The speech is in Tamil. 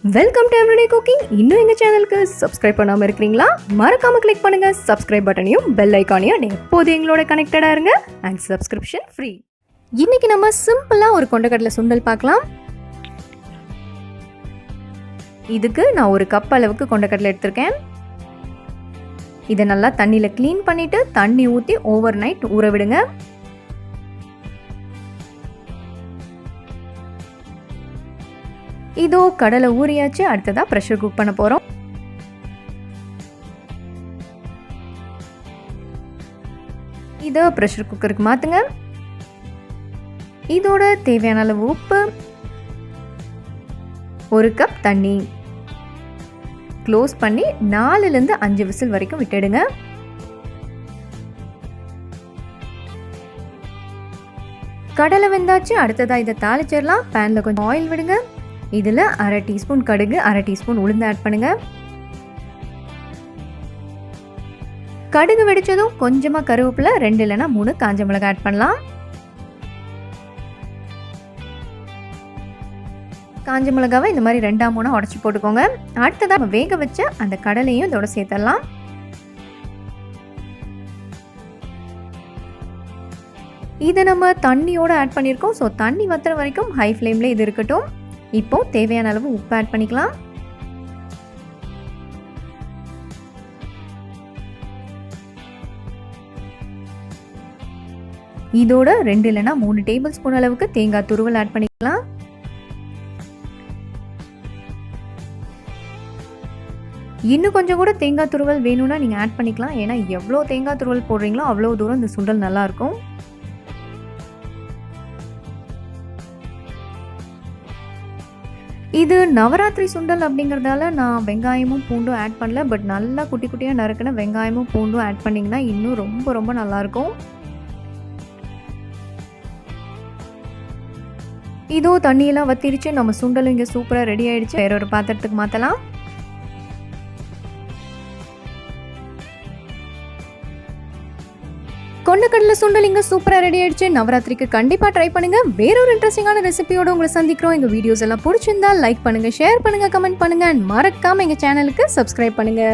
Welcome to everyday cooking. இன்னும் எங்கள் சேனலுக்கு சப்ஸ்கிரைப் பண்ணாமல் இருக்கிறீங்களா? மறக்காமல் கிளிக் பண்ணுங்கள் சப்ஸ்கிரைப் பட்டனையும் பெல் ஐக்கானையும். எப்போது எங்களோட கனெக்டடாக இருங்க அண்ட் சப்ஸ்கிரிப்ஷன் ஃப்ரீ. இன்றைக்கி நம்ம சிம்பிளாக ஒரு கொண்டக்கடலை சுண்டல் பார்க்கலாம். இதுக்கு நான் ஒரு கப் அளவுக்கு கொண்டக்கடலை எடுத்திருக்கேன். இதை நல்லா தண்ணியில் க்ளீன் பண்ணிவிட்டு தண்ணி ஊற்றி ஓவர் நைட் ஊற விடுங்க. இதோ கடலை ஊறியாச்சு. அடுத்ததாக ப்ரெஷர் குக் பண்ண போகிறோம். இதை ப்ரெஷர் குக்கருக்கு மாற்றுங்க. இதோட தேவையான அளவு உப்பு, ஒரு கப் தண்ணி க்ளோஸ் பண்ணி 4லேருந்து 5 விசில் வரைக்கும் விட்டுடுங்க. கடலை வெந்தாச்சு. அடுத்ததாக இதை தாளிச்சிடலாம். பேனில் கொஞ்சம் ஆயில் விடுங்க. இதில் 1/2 டீஸ்பூன் கடுகு, 1/2 டீஸ்பூன் உளுந்து ஆட் பண்ணுங்க. கடுகு வெடிச்சதும் கொஞ்சமாக கருவேப்பிலை, 2 இல்லைன்னா 3 காஞ்ச மிளகாய் ஆட் பண்ணலாம். காஞ்ச மிளகாவை இந்த மாதிரி 2-3 உடச்சி போட்டுக்கோங்க. அடுத்ததாக வேக வச்ச அந்த கடலையும் இதோட சேர்த்துடலாம். இதை நம்ம தண்ணியோடு ஆட் பண்ணியிருக்கோம். ஸோ தண்ணி வத்துற வரைக்கும் ஹை ஃப்ளேமில் இது இருக்கட்டும். இப்போ தேவையான அளவு உப்பு ஆட் பண்ணிக்கலாம். இதோட 2 இல்லைன்னா 3 டேபிள் ஸ்பூன் அளவுக்கு தேங்காய் துருவல் ஆட் பண்ணிக்கலாம். இன்னும் கொஞ்சம் கூட தேங்காய் துருவல் வேணும்னா நீங்கள் ஆட் பண்ணிக்கலாம். ஏன்னா எவ்வளோ தேங்காய் துருவல் போடுறீங்களோ அவ்வளோ தூரம் இந்த சுண்டல் நல்லாயிருக்கும். இது நவராத்திரி சுண்டல் அப்படிங்கிறதால நான் வெங்காயமும் பூண்டும் ஆட் பண்ணல. பட் நல்லா குட்டி குட்டியாக நறுக்கின வெங்காயமும் பூண்டும் ஆட் பண்ணிங்கன்னா இன்னும் ரொம்ப ரொம்ப நல்லாயிருக்கும். இதோ தண்ணியெல்லாம் வத்திருச்சு. நம்ம சுண்டல் இங்கே சூப்பராக ரெடி ஆகிடுச்சு. வேற ஒரு பாத்திரத்துக்கு மாற்றலாம். கொண்டக்கடலை சுண்டல் இங்கே சூப்பராக ரெடி ஆயிடுச்சு. நவராத்திரிக்கு கண்டிப்பாக ட்ரை பண்ணுங்க. வேறொரு இன்ட்ரெஸ்டிங்கான ரெசிபியோட உங்களை சந்திக்கிறோம். எங்கள் வீடியோஸ் எல்லாம் பிடிச்சிருந்தா லைக் பண்ணுங்க, ஷேர் பண்ணுங்க, கமெண்ட் பண்ணுங்க. மறக்காம எங்கள் சேனலுக்கு சப்ஸ்கிரைப் பண்ணுங்க.